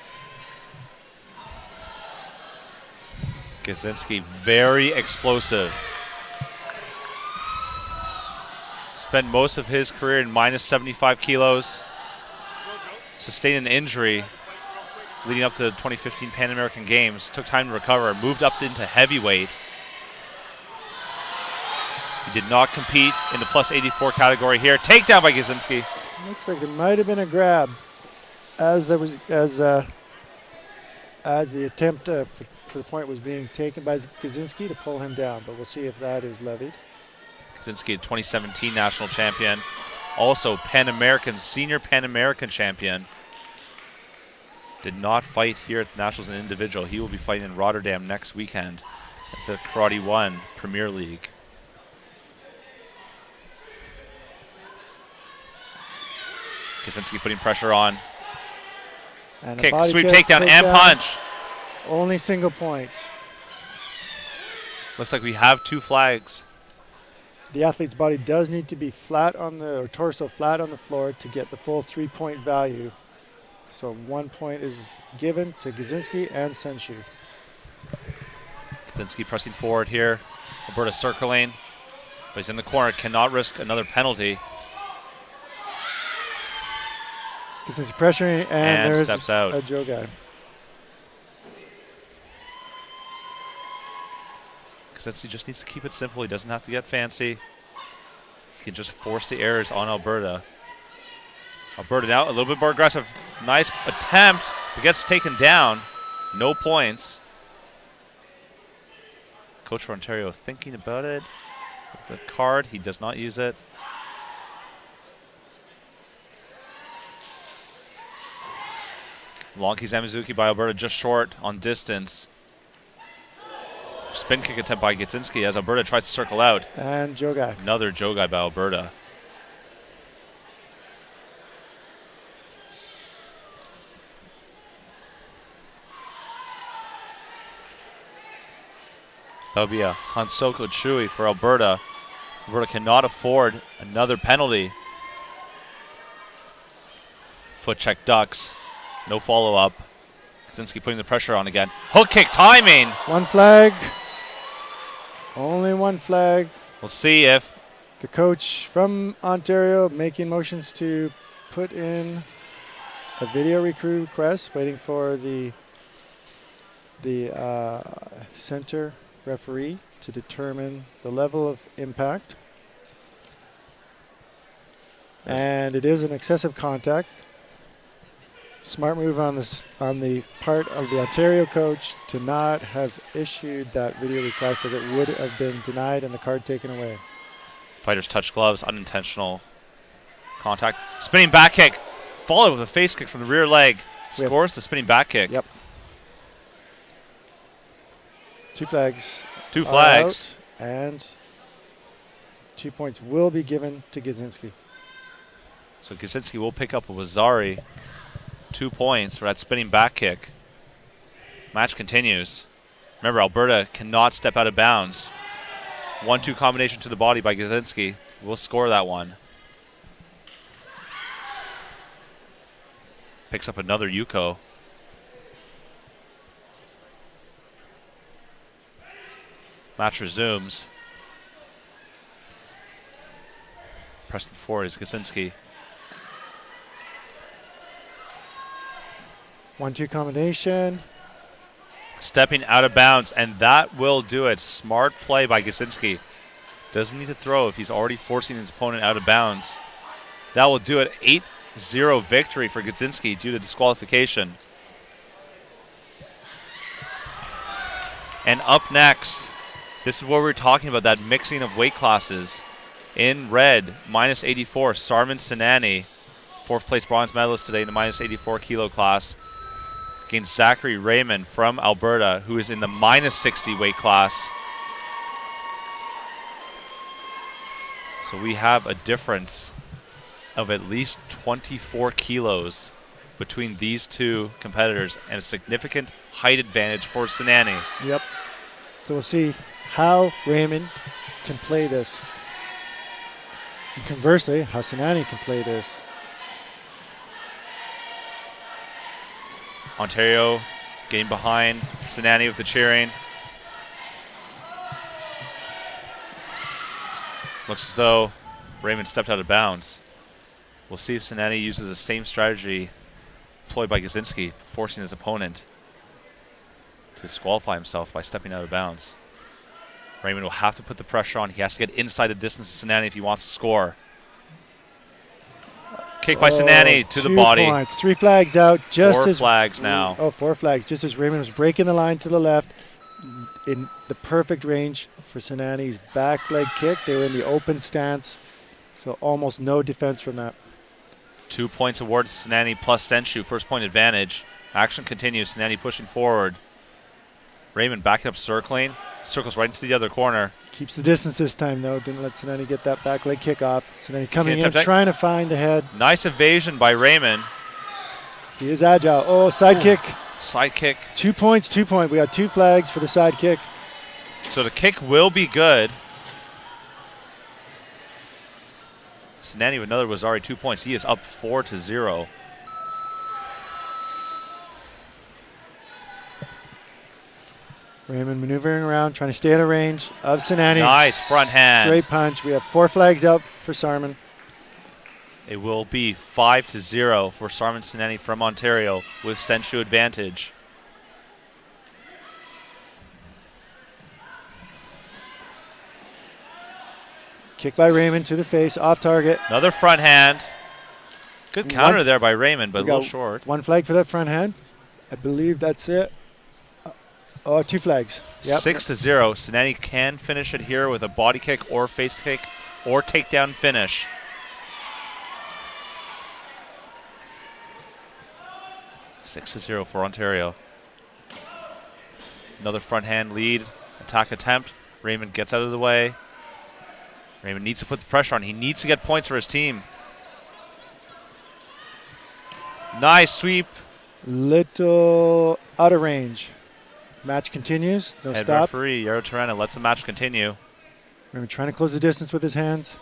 Kaczynski very explosive. Spent most of his career in minus 75 kilos. Sustained an injury leading up to the 2015 Pan American Games. Took time to recover, moved up into heavyweight. He did not compete in the plus 84 category here. Takedown by Kaczynski. Looks like there might have been a grab as there was as the attempt for the point was being taken by Kaczynski to pull him down, but we'll see if that is levied. Kaczynski, 2017 national champion, also senior Pan American champion. Did not fight here at the Nationals as an individual. He will be fighting in Rotterdam next weekend at the Karate 1 Premier League. Kaczynski putting pressure on. And Kick, sweep, takedown, and punch. Only single point. Looks like we have 2 flags. The athlete's body does need to be flat on the, or torso flat on the floor to get the full 3-point value. So 1 point is given to Kaczynski and Senshu. Kaczynski pressing forward here. Alberta circling, but he's in the corner, cannot risk another penalty. Kaczynski pressuring, and there's steps out. a Jogai. Kaczynski just needs to keep it simple. He doesn't have to get fancy. He can just force the errors on Alberta. Alberta now a little bit more aggressive. Nice attempt, but gets taken down. No points. Coach for Ontario thinking about it. With the card, he does not use it. Long Zamizuki by Alberta, just short on distance. Spin kick attempt by Kaczynski as Alberta tries to circle out. And Jogai. Another Jogai by Alberta. That would be a Hansoko Chui for Alberta. Alberta cannot afford another penalty. Foot check ducks. No follow-up. Kaczynski putting the pressure on again. Hook kick timing. One flag. Only one flag. We'll see if the coach from Ontario making motions to put in a video request, waiting for the center referee to determine the level of impact. And it is an excessive contact. Smart move on the part of the Ontario coach to not have issued that video request, as it would have been denied and the card taken away. Fighters touch gloves, unintentional contact. Spinning back kick, followed with a face kick from the rear leg. Scores the spinning back kick. Yep. 2 flags. 2 flags. Out, and 2 points will be given to Kaczynski. So Kaczynski will pick up a Wazari. 2 points for that spinning back kick. Match continues. Remember, Alberta cannot step out of bounds. 1-2 combination to the body by Kaczynski. We'll score that one. Picks up another Yuko. Match resumes. Pressing forward is Kaczynski. 1-2 combination. Stepping out of bounds, and that will do it. Smart play by Kaczynski. Doesn't need to throw if he's already forcing his opponent out of bounds. That will do it. 8-0 victory for Kaczynski due to disqualification. And up next, this is where we're talking about that mixing of weight classes. In red, minus 84, Sarman Sinani, 4th place bronze medalist today in the minus 84 kilo class, against Zachary Raymond from Alberta, who is in the minus 60 weight class. So we have a difference of at least 24 kilos between these two competitors and a significant height advantage for Sinani. Yep. So we'll see how Raymond can play this. And conversely, how Sinani can play this. Ontario getting behind Sinani with the cheering. Looks as though Raymond stepped out of bounds. We'll see if Sinani uses the same strategy employed by Gazinski, forcing his opponent to disqualify himself by stepping out of bounds. Raymond will have to put the pressure on. He has to get inside the distance of Sinani if he wants to score. Kick by Sinani to the 2 body. points. 3 flags out. Just 4 as flags now. Oh, 4 flags. Just as Raymond was breaking the line to the left, in the perfect range for Sinani's back leg kick. They were in the open stance, so almost no defense from that. 2 points awarded to Sinani plus Senshu. First point advantage. Action continues. Sinani pushing forward. Raymond backing up, circling. Circles right into the other corner. Keeps the distance this time, though. Didn't let Sinani get that back leg kick off. Sinani coming in, Attempt- trying to find the head. Nice evasion by Raymond. He is agile. Oh, side kick. Side kick. 2 points, 2 point. We got 2 flags for the side kick. So the kick will be good. Sinani with another was already 2 points. He is up 4-0. Raymond maneuvering around, trying to stay out of range of Sinani. Nice front hand. Straight punch. We have 4 flags out for Sarman. It will be 5-0 for Sarman Sinani from Ontario with Senshu advantage. Kick by Raymond to the face, off target. Another front hand. Good counter One- there by Raymond, but a We got little short. 1 flag for that front hand. I believe that's it. Oh, 2 flags. Yep. 6-0. Sinani can finish it here with a body kick or face kick or takedown finish. Six to 0 for Ontario. Another front hand lead. Attack attempt. Raymond gets out of the way. Raymond needs to put the pressure on. He needs to get points for his team. Nice sweep. Little out of range. Match continues. No Head stop. referee Yaro Tarana lets the match continue. Raymond trying to close the distance with his hands.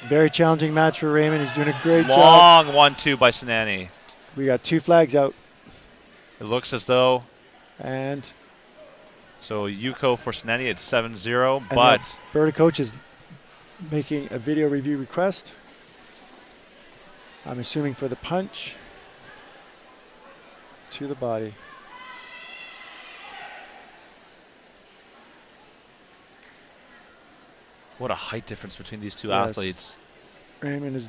Very challenging match for Raymond. He's doing a great job. Long 1-2 by Sinani. We got 2 flags out. It looks as though. And So Yuko for Sinani at 7-0, and but the Berta coach is making a video review request. I'm assuming for the punch to the body. what a height difference between these two Yes. athletes. Raymond is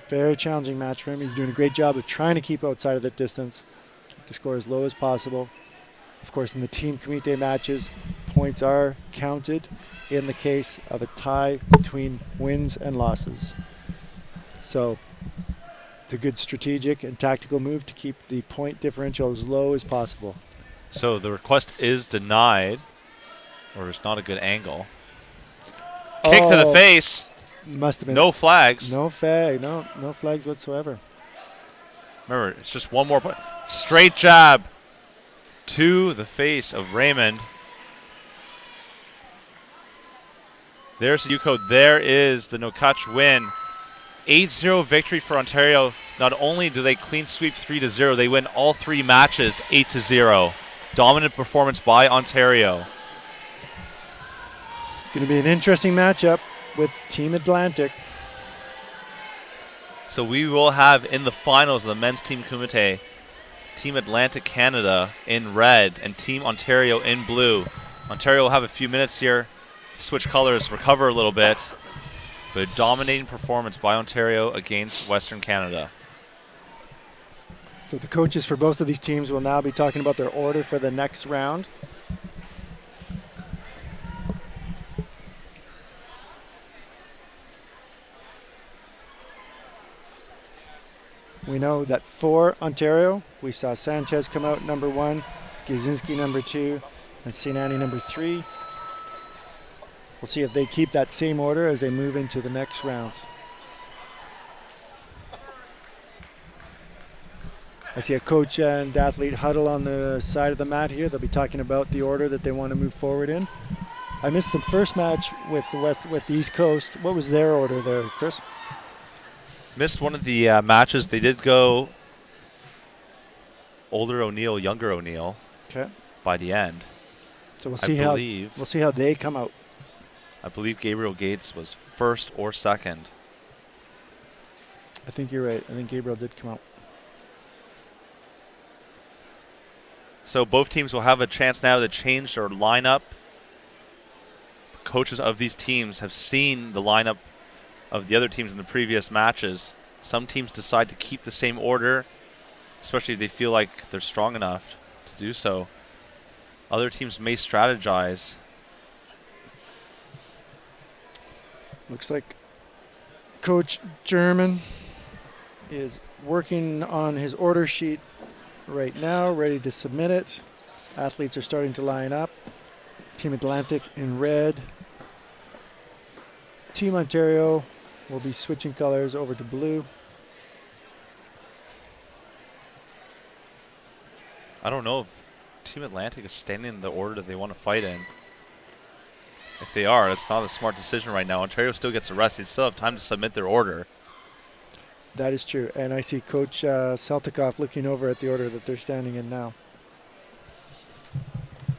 very challenging match for him. He's doing a great job of trying to keep outside of that distance, keep the score as low as possible. Of course, in the team kumite matches, points are counted in the case of a tie between wins and losses. So it's a good strategic and tactical move to keep the point differential as low as possible. So the request is denied, or it's not a good angle. Kick to the Oh, face. Must have been No flags. no flags whatsoever. Remember, it's just one more point. Straight jab to the face of Raymond. There's Yuko. There is the Nokach win. 8-0 victory for Ontario. Not only do they clean sweep 3-0, they win all 3 matches 8-0. Dominant performance by Ontario. Going to be an interesting matchup with Team Atlantic. So we will have in the finals of the men's team kumite, Team Atlantic Canada in red and Team Ontario in blue. Ontario will have a few minutes here, switch colors, recover a little bit. But a dominating performance by Ontario against Western Canada. So the coaches for both of these teams will now be talking about their order for the next round. We know that for Ontario, we saw Sanchez come out number 1, Gazinski number 2, and Sinani number 3. We'll see if they keep that same order as they move into the next rounds. I see a coach and athlete huddle on the side of the mat here. They'll be talking about the order that they want to move forward in. I missed the first match with the East Coast. What was their order there, Chris? Missed one of the matches. They did go older O'Neill, younger O'Neill Okay. by the end. So we'll I see how they come out. I believe Gabriel Gates was first or second. I think you're right. I think Gabriel did come out. So both teams will have a chance now to change their lineup. Coaches of these teams have seen the lineup of the other teams in the previous matches. Some teams decide to keep the same order, especially if they feel like they're strong enough to do so. Other teams may strategize. Looks like Coach German is working on his order sheet right now, ready to submit it. Athletes are starting to line up. Team Atlantic in red. Team Ontario will be switching colors over to blue. I don't know if Team Atlantic is standing in the order that they want to fight in. If they are, it's not a smart decision right now. Ontario still gets the rest. They still have time to submit their order. That is true. And I see Coach Seltikoff looking over at the order that they're standing in now.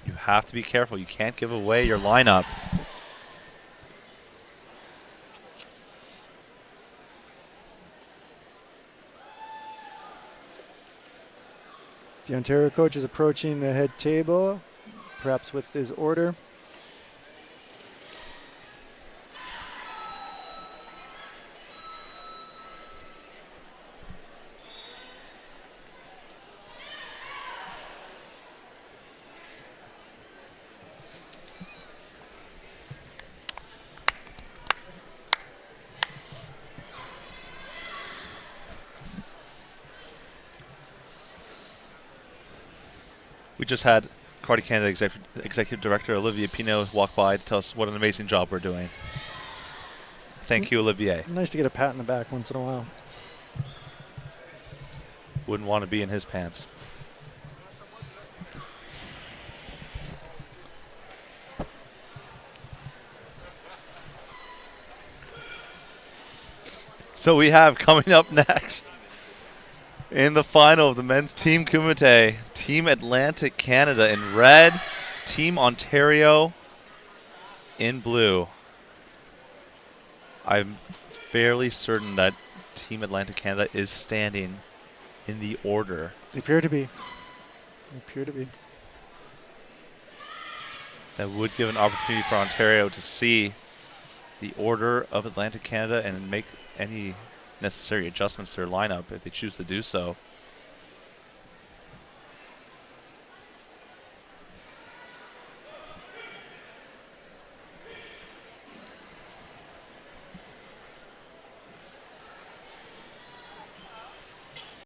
You have to be careful. You can't give away your lineup. The Ontario coach is approaching the head table, perhaps with his order. We just had Karate Canada Executive Director Olivier Pinault walk by to tell us what an amazing job we're doing. Thank you, Olivier. Nice to get a pat in the back once in a while. Wouldn't want to be in his pants. So we have coming up next in the final of the men's team kumite, Team Atlantic Canada in red, Team Ontario in blue. I'm fairly certain that Team Atlantic Canada is standing in the order. They appear to be. They appear to be. That would give an opportunity for Ontario to see the order of Atlantic Canada and make any necessary adjustments to their lineup if they choose to do so.